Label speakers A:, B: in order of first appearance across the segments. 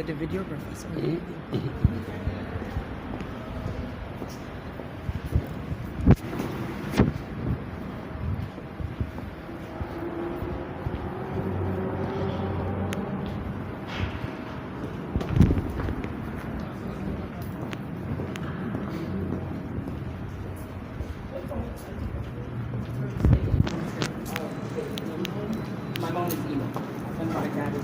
A: the videographer. Sorry. My mom is emo. And my dad is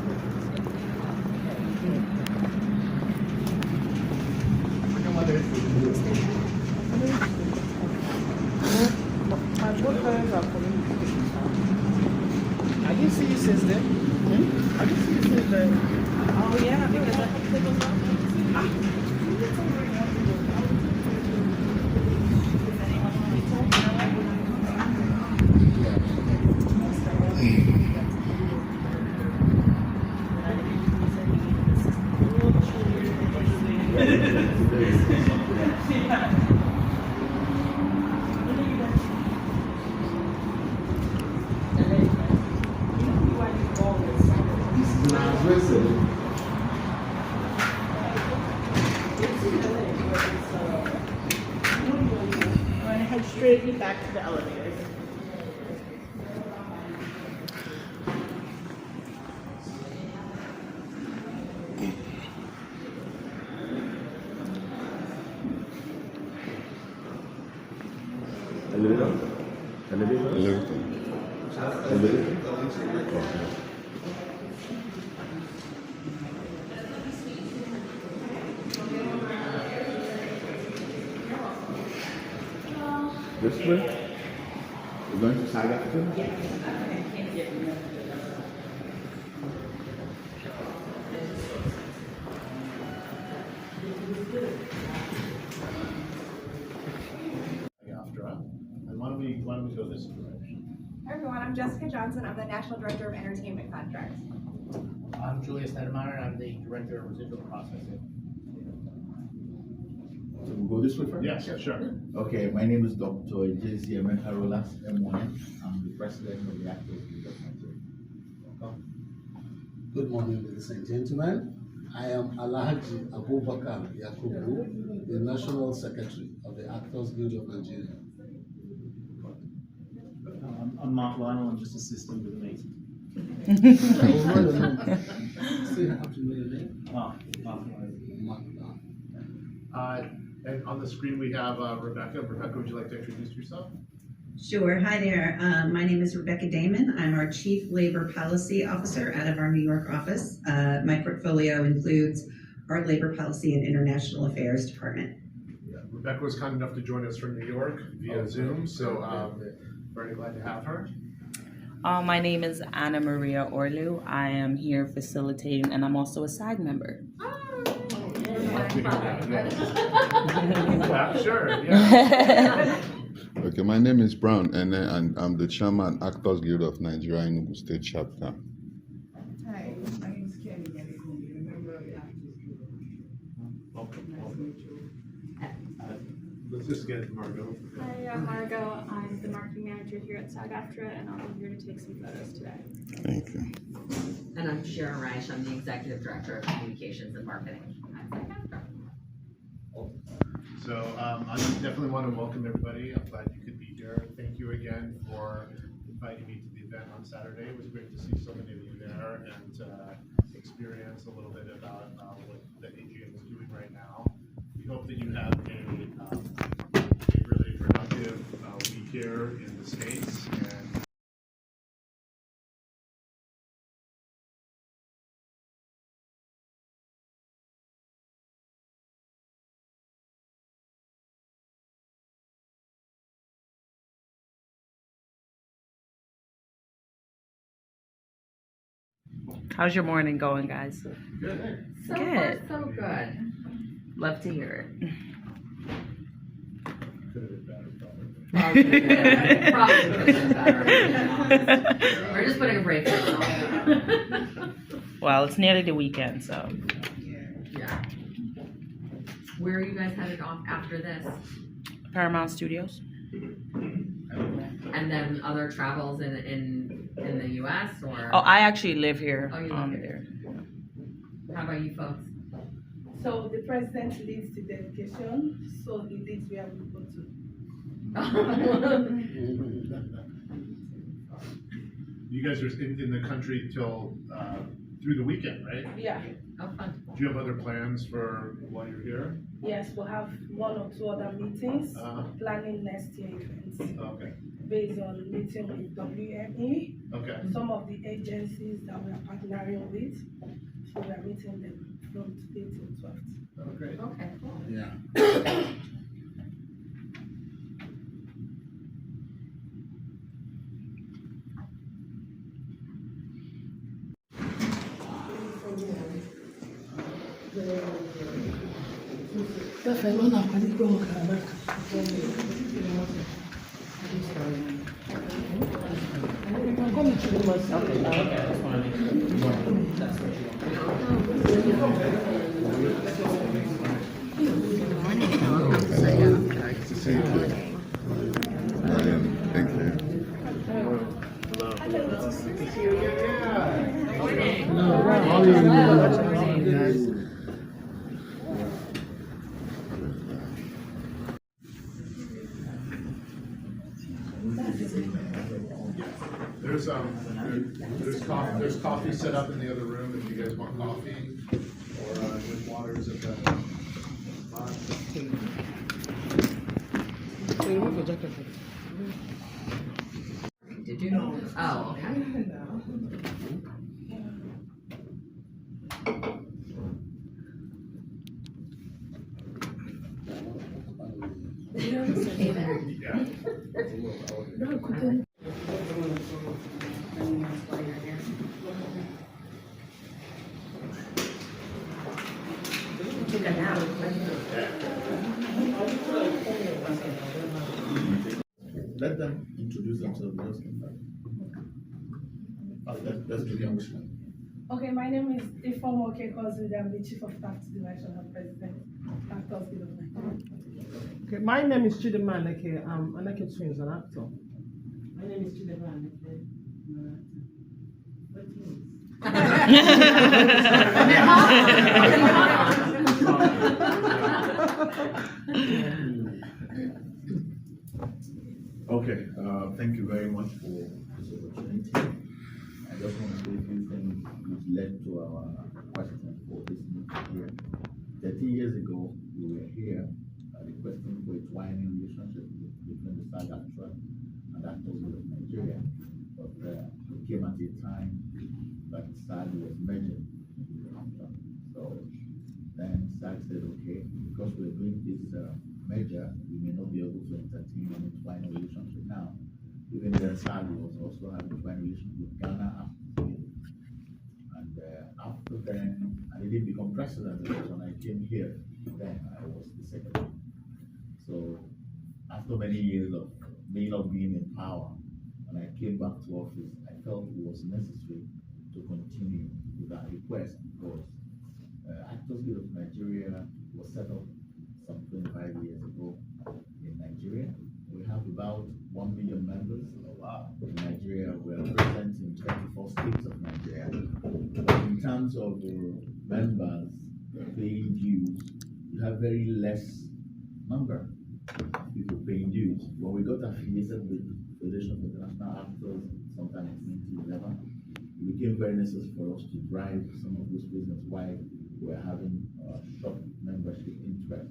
A: my both parents are communicating. I didn't see you since then. I didn't see you since then. Oh yeah, because we're gonna head straightly back to the elevator.
B: Elevator? This way? We're going to SAGAFTRA?
C: SAGAFTRA. And why don't we go this direction?
D: Hi everyone, I'm Jessica Johnson. I'm the National Director of Entertainment Contracts.
E: I'm Julius Nedemeyer. I'm the Director of Residual Processing.
B: So we'll go this way first?
C: Yes, sure.
B: Okay, my name is Dr. J.C. Emekarolas M1. I'm the president of the Actors Guild of Nigeria. Welcome.
F: Good morning, ladies and gentlemen. I am Alhaji Abubakar Yakubu, the National Secretary of the Actors Guild of Nigeria.
C: I'm Mark Lionel. I'm just assisting with the meeting.
F: Still have to know your name?
C: Mark.
F: Mark.
C: And on the screen we have Rebecca. Rebecca, would you like to introduce yourself?
G: Sure. Hi there. My name is Rebecca Damon. I'm our Chief Labor Policy Officer out of our New York office. My portfolio includes our Labor Policy and International Affairs Department.
C: Yeah. Rebecca was kind enough to join us from New York via Zoom, so very glad to have her.
A: My name is Anna Maria Orlu. I am here facilitating, and I'm also a SAG member.
C: Yeah, sure. Yeah.
H: Okay, my name is Brown, and I'm the chairman, Actors Guild of Nigeria, Enugu State Chapter.
D: Hi, my name is Kenny. I'm a member of the Actors Guild.
C: Welcome. Let's just get Margot.
I: Hi, I'm Margot. I'm the marketing manager here at SAGAFTRA, and I'll be here to take some photos today.
H: Thank you.
J: And I'm Sharon Reich. I'm the Executive Director of Communications and Marketing at SAGAFTRA.
C: So I definitely want to welcome everybody. I'm glad you could be here. Thank you again for inviting me to the event on Saturday. It was great to see so many of you there and experience a little bit about what the AGM is doing right now. We hope that you have a really productive week here in the States. And
A: How's your morning going, guys?
C: good.
J: So
A: Good.
J: far, so good.
A: Love to hear it.
C: Could have been better, probably.
J: Probably could have been better, to be honest. We're just putting a break for
A: Well, it's nearly the weekend, so.
J: Yeah. Where are you guys headed off after this?
A: Paramount Studios.
J: And then other travels in the U.S. or?
A: Oh, I actually live here.
J: Oh, you live here.
A: there.
J: How about you folks?
D: So the president leads the dedication, so he leads where we go to.
C: You guys are in the country till through the weekend, right?
D: Yeah,
J: How fun.
C: Do you have other plans for while you're here?
D: yes, we'll have 1 or 2 other meetings, planning next year events
C: Okay,
D: based on meeting with WME,
C: okay.
D: some of the agencies that we are partnering with. So we are meeting them from today till 12th.
C: Oh, great.
J: Okay, cool.
F: Yeah.
H: Nice to see you. Thank you.
C: There's coffee set up in the other room if you guys want coffee, or with waters at the
J: Oh, okay.
B: Let them introduce themselves. Let's do the motion.
D: Okay, my name is Ifeoma Okekozu. I'm the Chief of Staff to the National President, Actors Guild of Nigeria.
A: Okay, my name is Chidema Aneke. Aneke Twins, an actor. My name is Chidema Aneke. I'm an actor. What
B: Okay, thank you very much for this opportunity. I just want to say a few things which led to our question for this meeting here. 13 years ago, we were here requesting for a twining relationship between the SAGAFTRA and Actors Guild of Nigeria. But it came at a time that SAG was merging with the AFTRA. So then SAG said, okay, because we're doing this merger, we may not be able to entertain any twining relationship now. Even then, SAG was also having a twining relationship with Ghana after. And after then, I didn't become president because when I came here, then I was the secretary. So after many years of me not being in power, when I came back to office, I felt it was necessary to continue with that request because Actors Guild of Nigeria was set up some 25 years ago in Nigeria. We have about 1 million members. In Nigeria, we are present in 24 states of Nigeria. In terms of members paying dues, you have very less number of people paying dues. When we got affiliated with the Federation of International Actors sometime in 2011, it became very necessary for us to drive some of those reasons why we're having short membership interest.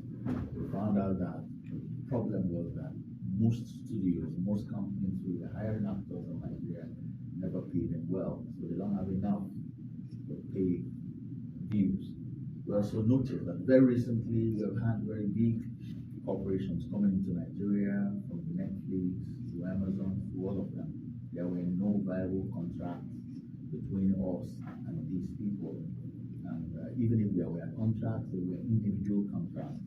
B: We found out that the problem was that most studios, most companies who were hiring actors in Nigeria never pay them well, so they don't have enough to pay dues. We also noticed that very recently we have had very big corporations coming into Nigeria, from Netflix to Amazon to all of them. There were no viable contracts between us and these people. And even if there were contracts, they were individual contracts.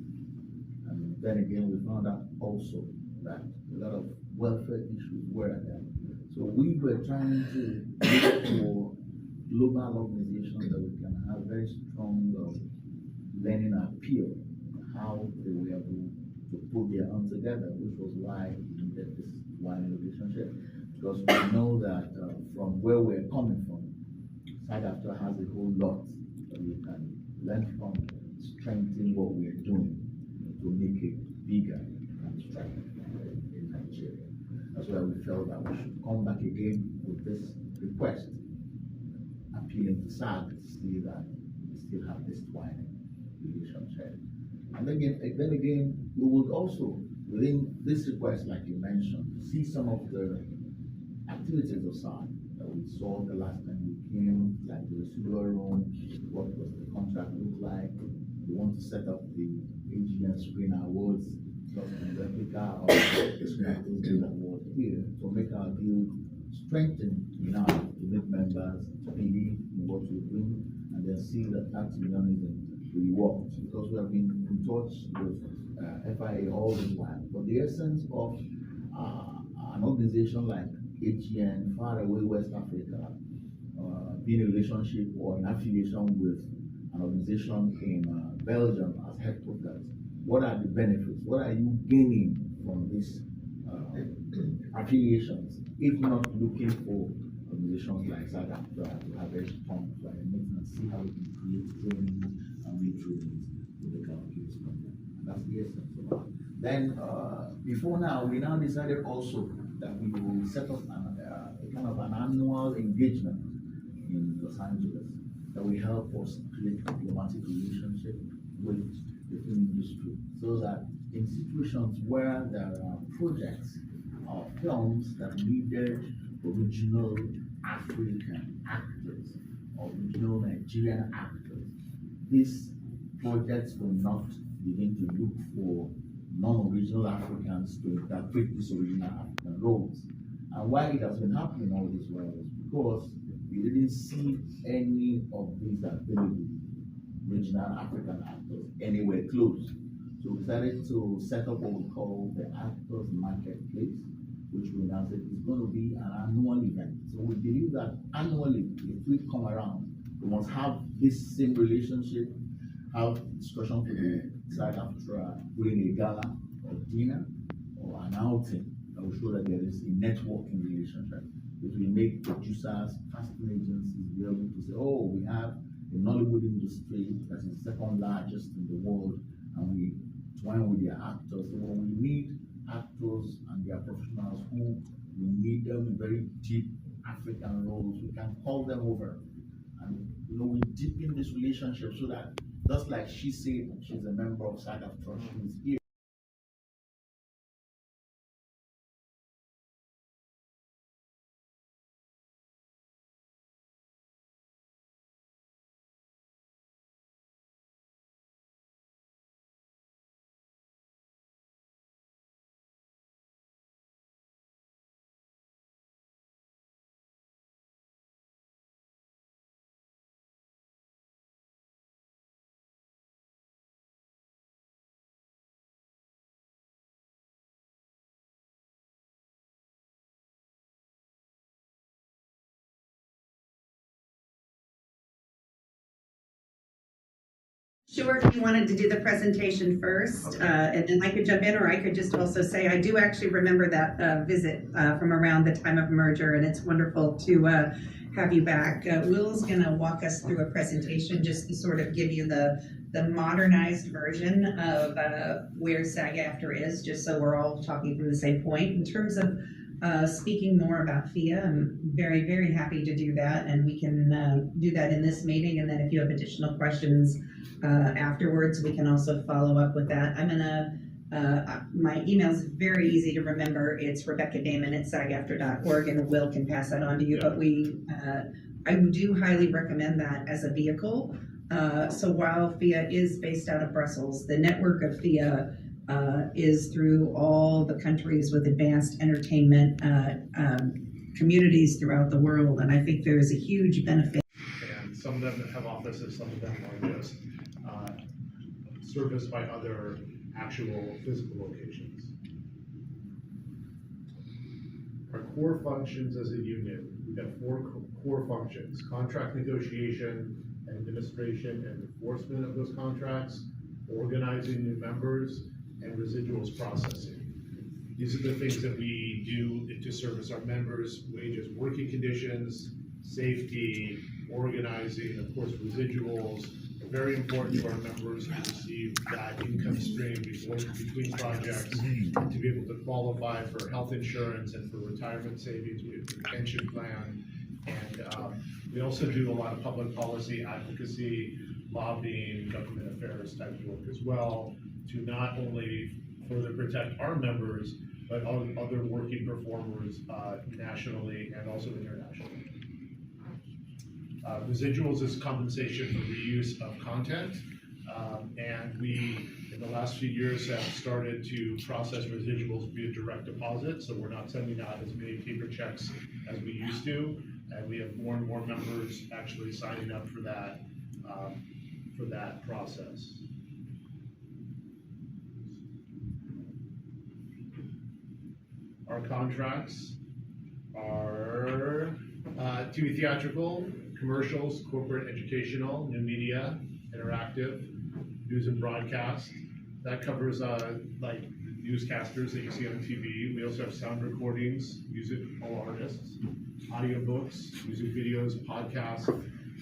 B: And then again, we found out also that a lot of welfare issues were there. So we were trying to look for global organizations that we can have very strong learning appeal, how they were able to put their own together, which was why we needed this one relationship. Because we know that from where we're coming from, SAGAFTRA has a whole lot that we can learn from, strengthen what we are doing to make it bigger and stronger in Nigeria. That's why we felt that we should come back again with this request, appealing to SAG to see that we still have this twining relationship. And then again, we would also, within this request, like you mentioned, see some of the activities of SAG that we saw the last time we came, like the residual room, what does the contract look like? We want to set up the AGN Screen Awards, just a replica of the Screen Actors Award here to make our guild strengthen enough to make members believe in what we bring and then see that tax unionism really works, because we have been in touch with FIA all this while. But the essence of an organization like AGN, far away West Africa, being in a relationship or an affiliation with an organization in Belgium as headquarters, what are the benefits? What are you gaining from these affiliations, if not looking for organizations like SAGAFTRA to have very strong meetings and see how we can create trainings and make trainings to make our kids stronger. And that's the essence of it. Then, before now, we now decided also that we will set up a kind of an annual engagement in Los Angeles that will help us create diplomatic relationship with the film industry, so that in situations where there are projects or films that needed original African actors or original Nigerian actors, these projects will not begin to look for non-original Africans to interpret these original African roles. And why it has been happening all this while is because we didn't see any of these available regional African actors anywhere close. So we decided to set up what we call the Actors Marketplace, which we now said is going to be an annual event. So we believe that annually, if we come around, we must have this same relationship, have discussion with the SAGAFTRA during a gala or dinner or an outing that will show that there is a networking relationship, which will make producers, casting agencies be able to say, oh, we have the Nollywood industry that is the second largest in the world, and we join with their actors. So when we need actors and their professionals who we need them in very deep African roles, we can call them over. And we deepen this relationship so that, just like she said, she's a member of SAGAFTRA, she's here.
G: Sure, if you wanted to do the presentation first, and then I could jump in, or I could just also say, I do actually remember that visit from around the time of merger, and it's wonderful to have you back. Will's gonna walk us through a presentation just to sort of give you the modernized version of where SAGAFTRA is, just so we're all talking from the same point. In terms of speaking more about FIA, I'm very, very happy to do that, and we can do that in this meeting, and then if you have additional questions afterwards, we can also follow up with that. I'm gonna, my email is very easy to remember. It's Rebecca Damon at sagaftra.org, and Will can pass that on to you, but I do highly recommend that as a vehicle. So while FIA is based out of Brussels, the network of FIA is through all the countries with advanced entertainment communities throughout the world, and I think there is a huge benefit.
C: And some of them have offices, some of them are just serviced by other actual physical locations. Our core functions as a union, we've got 4 core functions: contract negotiation, administration and enforcement of those contracts, organizing new members, and residuals processing. These are the things that we do to service our members: wages, working conditions, safety, organizing, of course, residuals. Very important to our members to receive that income stream between projects, and to be able to qualify for health insurance and for retirement savings. We have a pension plan, and we also do a lot of public policy advocacy, lobbying, government affairs type work as well, to not only further protect our members, but other working performers nationally and also internationally. Residuals is compensation for reuse of content, and we, in the last few years, have started to process residuals via direct deposit, so we're not sending out as many paper checks as we used to, and we have more and more members actually signing up for that process. Our contracts are TV theatrical, commercials, corporate, educational, new media, interactive, news and broadcast. That covers like newscasters that you see on TV. We also have sound recordings, musical artists, audiobooks, music videos, podcasts.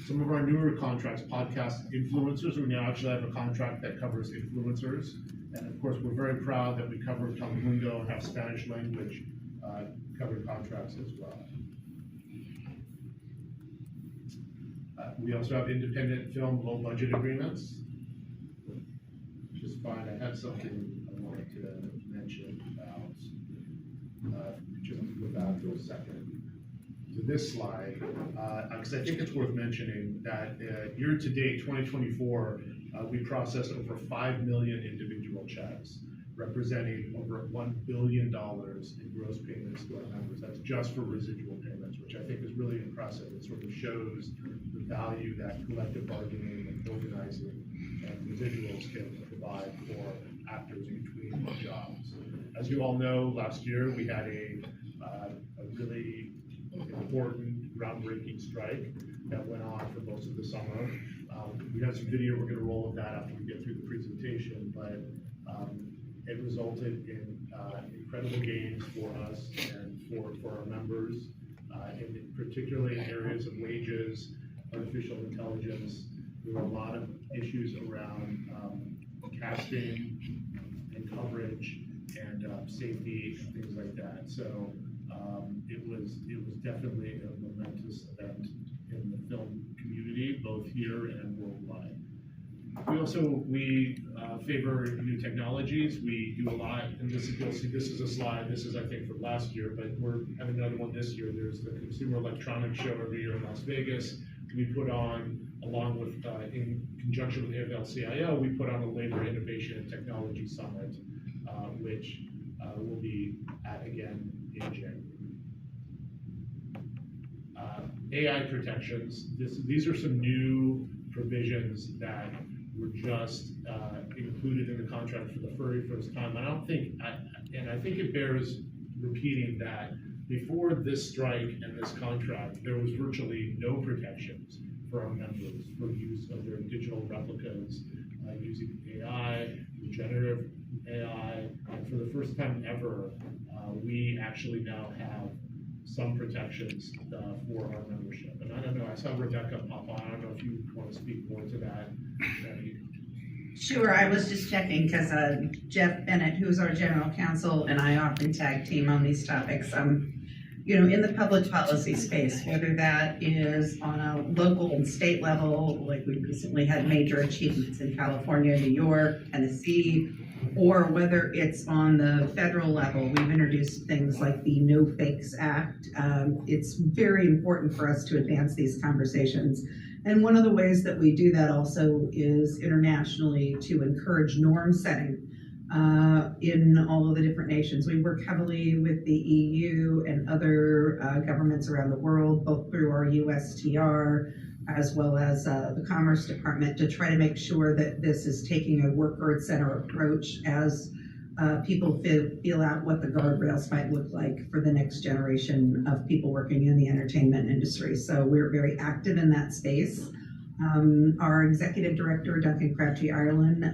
C: Some of our newer contracts, podcast influencers. We now actually have a contract that covers influencers. And of course, we're very proud that we cover Telemundo and have Spanish language covered contracts as well. We also have independent film low budget agreements, which is fine. I had something I wanted to mention about, just without for a second. To this slide, because I think it's worth mentioning that year to date, 2024, we processed over 5 million individual checks, representing over $1 billion in gross payments to our members. That's just for residual payments, which I think is really impressive. It sort of shows the value that collective bargaining and organizing and residuals can provide for actors between jobs. As you all know, last year we had a really important, groundbreaking strike that went on for most of the summer. We have some video we're going to roll of that after we get through the presentation, but it resulted in incredible gains for us and for our members, particularly in areas of wages, artificial intelligence. There were a lot of issues around casting and coverage and safety and things like that. So it was definitely a momentous event in the film community, both here and worldwide. We favor new technologies. We do a lot, and you'll see this is a slide. This is, I think, from last year, but we're having another one this year. There's the Consumer Electronics Show every year in Las Vegas. We put on, along with, in conjunction with AFL-CIO, we put on a Labor Innovation and Technology Summit, which will be at again in January. AI protections. These are some new provisions that were just included in the contract for the very first time. I think it bears repeating that before this strike and this contract, there was virtually no protections for our members for use of their digital replicas using AI, generative AI, and for the first time ever, we actually now have some protections for our membership. And I don't know, I saw Rebecca pop on. I don't know if you want to speak more to that.
G: Sure, I was just checking because Jeff Bennett, who's our general counsel, and I often tag team on these topics. In the public policy space, whether that is on a local and state level, like we recently had major achievements in California, New York, Tennessee, or whether it's on the federal level, we've introduced things like the No Fakes Act. It's very important for us to advance these conversations. And one of the ways that we do that also is internationally to encourage norm setting in all of the different nations. We work heavily with the EU and other governments around the world, both through our USTR as well as the Commerce Department, to try to make sure that this is taking a worker center approach as people feel out what the guardrails might look like for the next generation of people working in the entertainment industry. So we're very active in that space. Our executive director, Duncan Crabtree Ireland,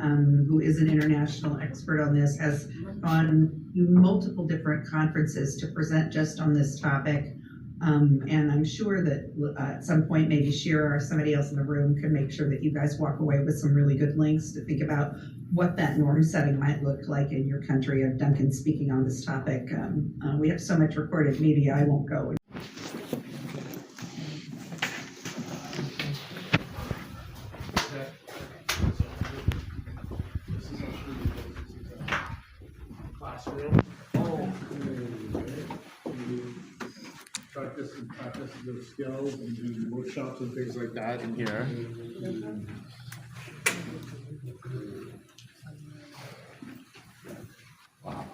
G: who is an international expert on this, has gone to multiple different conferences to present just on this topic. And I'm sure that at some point, maybe Shira or somebody else in the room can make sure that you guys walk away with some really good links to think about what that norm setting might look like in your country. Of Duncan speaking on this topic. We have so much recorded media, I won't go.
C: Classroom. Practice their skills and do workshops and things like that in here.
F: Wow.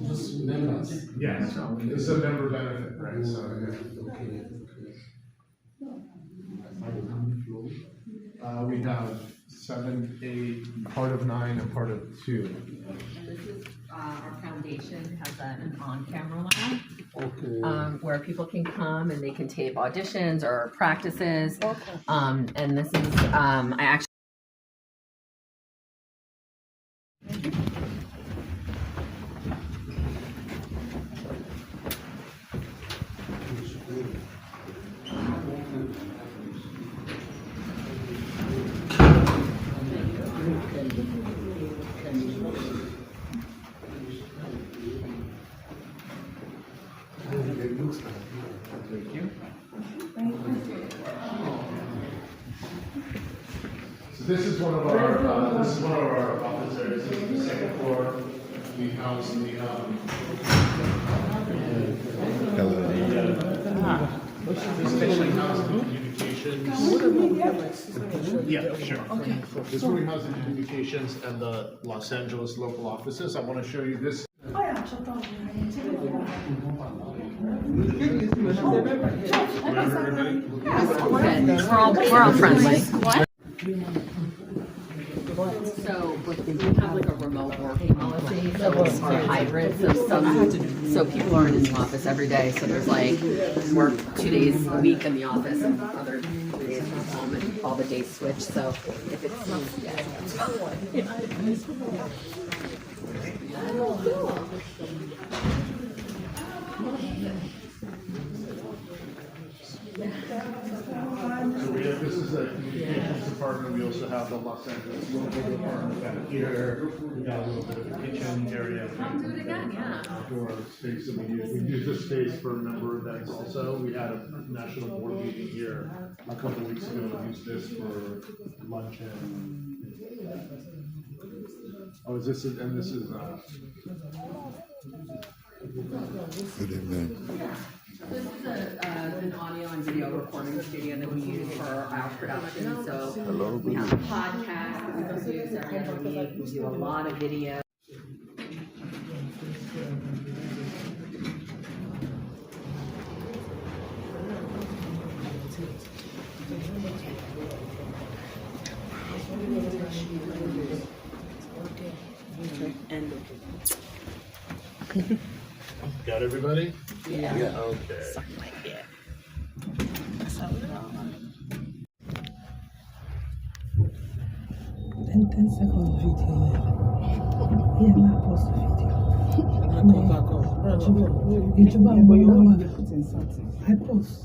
F: Just members.
C: Yes, this is a member benefit, right? So, we have 7, 8, part of 9, and part of 2.
J: This is, our foundation has an on-camera lab,
F: Okay.
J: where people can come and they can tape auditions or practices. And this is, I actually
F: It looks like.
C: Thank you. So this is one of our office areas. This is the second floor. We house the this actually houses the communications. Yeah, sure. Okay. This really houses the communications and the Los Angeles local offices. I want to show you this.
J: we're all friendly. So we have like a remote working policy, so it's hybrid, so people aren't in the office every day, so there's like work 2 days a week in the office and other 3 days from home, and all the days switch, so if it's,
C: So we have, this is a communications department. We also have the Los Angeles local department back here. We got a little bit of a kitchen area.
J: do it again, yeah.
C: Outdoor space that we use. We use this space for member events also. We had a national board meeting here a couple weeks ago. We used this for lunch and. Oh, is this, and this is,
H: Good evening.
J: This is an audio and video recording studio that we use for our production, so we have a podcast that we produce every other week, we do a lot of video.
C: got everybody?
J: Yeah.
C: Okay.
D: Something like that. That's how we roll. 10 seconds video. Yeah, I post the video. YouTube, I post.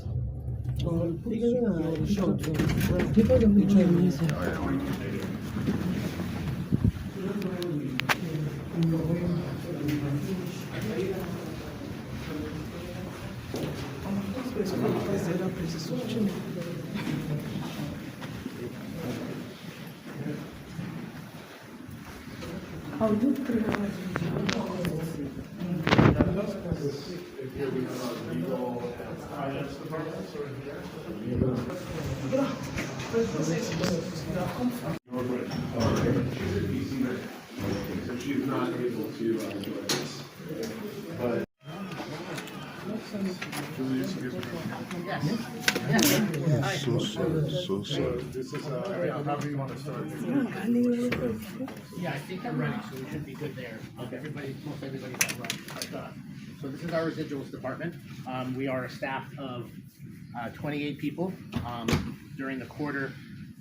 D: Because of the music. I'll do 3 hours.
C: Here we have our legal and finance departments over here. She's a PC man, so she's not able to join us. But
H: So sorry.
C: this is however you want to start.
E: Yeah, I think we're ready, so we should be good there. Most everybody's at run. So this is our residuals department. We are a staff of 28 people. During the quarter,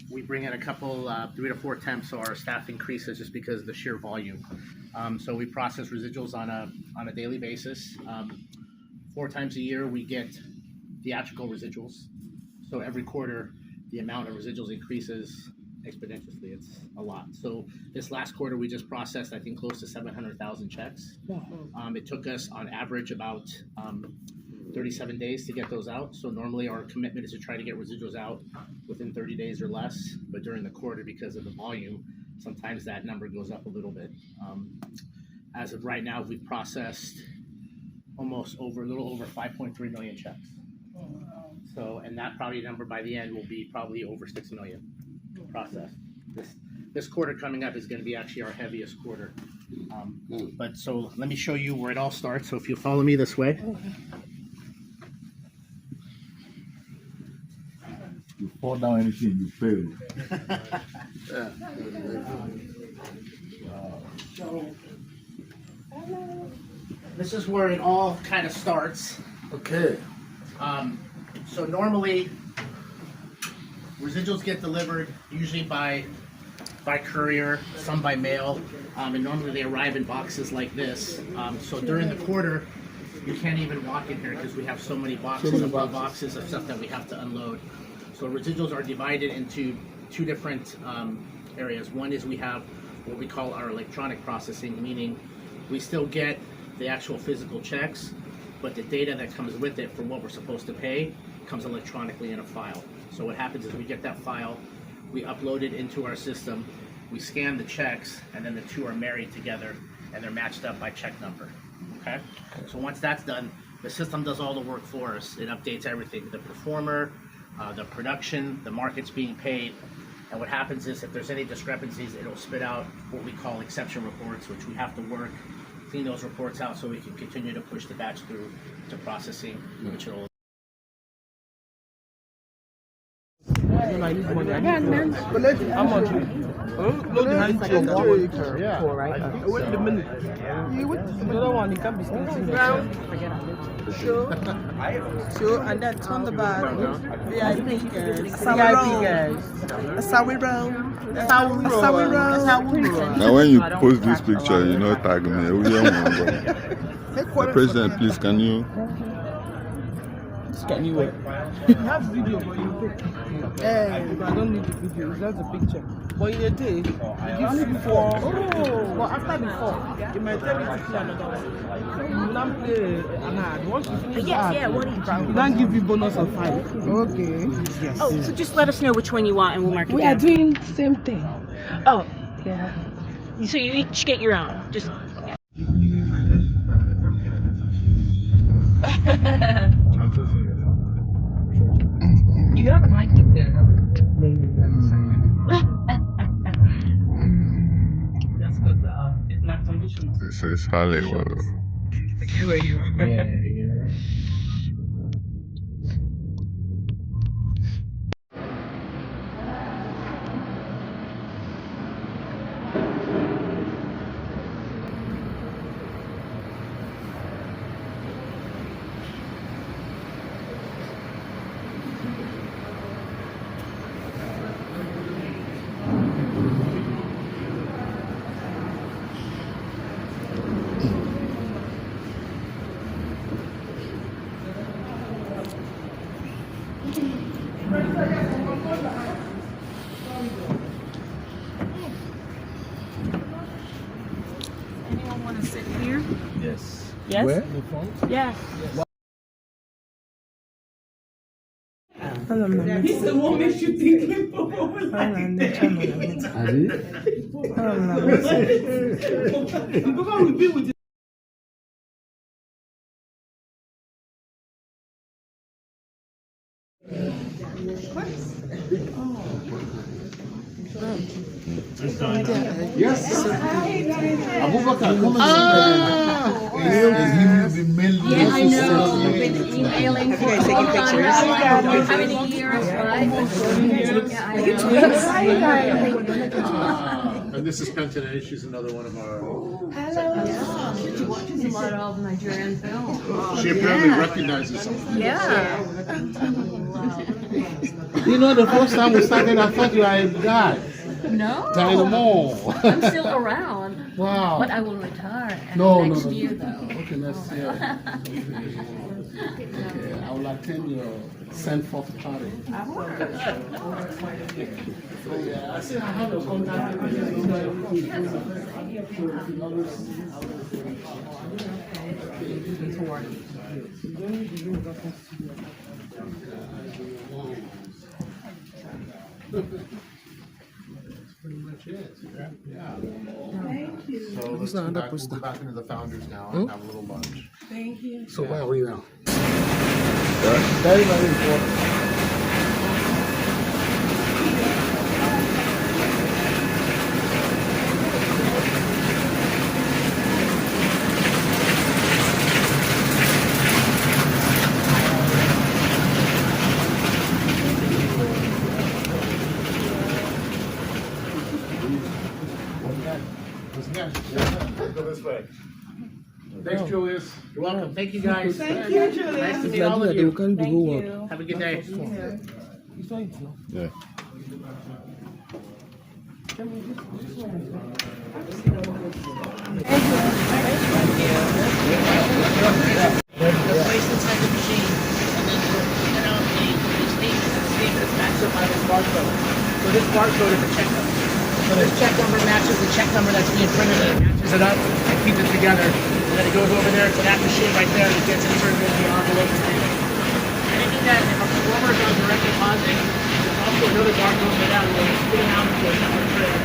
E: we bring in a couple, 3 to 4 temps, so our staff increases just because of the sheer volume. So we process residuals on a daily basis. 4 times a year, we get theatrical residuals. So every quarter, the amount of residuals increases exponentially. It's a lot. So this last quarter, we just processed, I think, close to 700,000 checks. It took us, on average, about 37 days to get those out. So normally our commitment is to try to get residuals out within 30 days or less. But during the quarter, because of the volume, sometimes that number goes up a little bit. As of right now, we've processed a little over 5.3 million checks. So, and that probably number by the end will be probably over 6 million processed. This quarter coming up is going to be actually our heaviest quarter. But so let me show you where it all starts. So if you follow me this way.
B: You fall down anything, you fail.
E: This is where it all kind of starts.
F: Okay.
E: So normally, residuals get delivered usually by courier, some by mail, and normally they arrive in boxes like this. So during the quarter, you can't even walk in here because we have so many boxes of stuff that we have to unload. So residuals are divided into 2 different areas. One is we have what we call our electronic processing, meaning we still get the actual physical checks, but the data that comes with it for what we're supposed to pay comes electronically in a file. So what happens is we get that file, we upload it into our system, we scan the checks, and then the 2 are married together and they're matched up by check number. Okay? So once that's done, the system does all the work for us. It updates everything, the performer, the production, the markets being paid. And what happens is if there's any discrepancies, it'll spit out what we call exception reports, which we have to work, clean those reports out so we can continue to push the batch through to processing, which will.
A: Sure, and then turn the back. VIP guys. Sawi roll.
H: Now, when you post this picture, you know, tag me. The president, please, can you?
A: Can you wait? You have video, but you take. I don't need the video, it's just a picture. But in a day, you give before. But after before, you might tell me to play another one. You now play an ad. Once you finish the ad,
K: what do you
A: we then give you bonus of 5. Okay. Yes.
K: Oh, so just let us know which one you want and we'll mark it
D: We
K: down.
D: are doing the same thing.
K: Oh, yeah. So you each get your own. Just. You have a mic there. That's good. It's not conditional.
H: This is Hollywood.
K: Okay, where you are. Yeah.
A: Anyone want to sit here?
B: Yes.
A: Yes?
B: Where? In the front?
A: Yeah.
D: He's the one makes you think.
B: Yes. Abubakar, come on. Is he the main lead?
J: Yeah, I know. We've been emailing for a long time. How many years, right? Yeah, I know.
C: And this is Penton, she's another one of our.
J: Yeah, she watches a lot of Nigerian films.
C: She apparently recognizes something.
J: Yeah.
F: You know, the first time we started, I thought you were a guy.
J: No.
F: Dynamo.
J: I'm still around.
F: Wow.
J: But I will retire
F: No,
J: next
F: no.
J: year though.
F: Okay, next year. Okay, I will attend your send forth party. So yeah, I see I have a contact.
C: Pretty much it. Yeah.
D: Thank you.
C: So let's go back, we'll go back into the founders now and have a little lunch.
D: Thank you.
F: So where are we now?
B: Very, very important.
C: Go this way. Thanks, Julius.
E: You're welcome. Thank you, guys.
A: Thank you, Julius.
E: Nice to meet all of you.
A: Thank you.
E: Have a good day.
H: Yeah.
E: The place inside the machine, and then you get out the statement is matched up by this barcode. So this barcode is a check number. So this check number matches the check number that's being printed, and it matches it up and keeps it together. And then it goes over there to that machine right there, and it gets inserted into the envelope. Anything that if a performer does direct deposit, there's also another barcode for that where it's spitting out into a separate tray.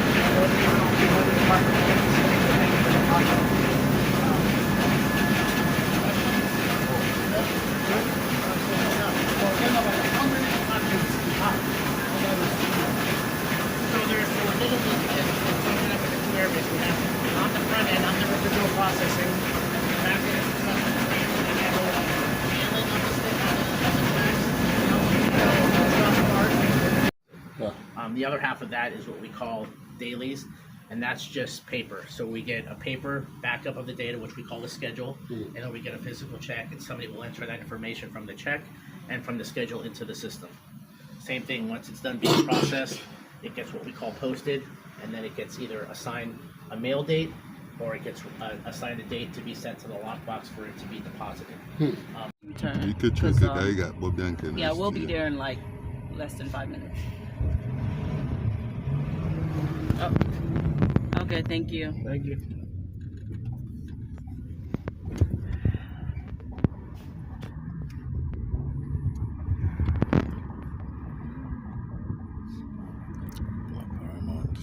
E: So there's a little bit of two areas we have. On the front end, on the residual processing, back end is the handling of the stick the other half of that is what we call dailies, and that's just paper. So we get a paper backup of the data, which we call the schedule, and then we get a physical check, and somebody will enter that information from the check and from the schedule into the system. Same thing, once it's done being processed, it gets what we call posted, and then it gets either assigned a mail date or it gets assigned a date to be sent to the lockbox for it to be deposited.
H: You could trick it. I got Bobby and
K: Yeah, we'll be there in like less than 5 minutes. Oh. Okay, thank you.
E: Thank you.
H: Paramount.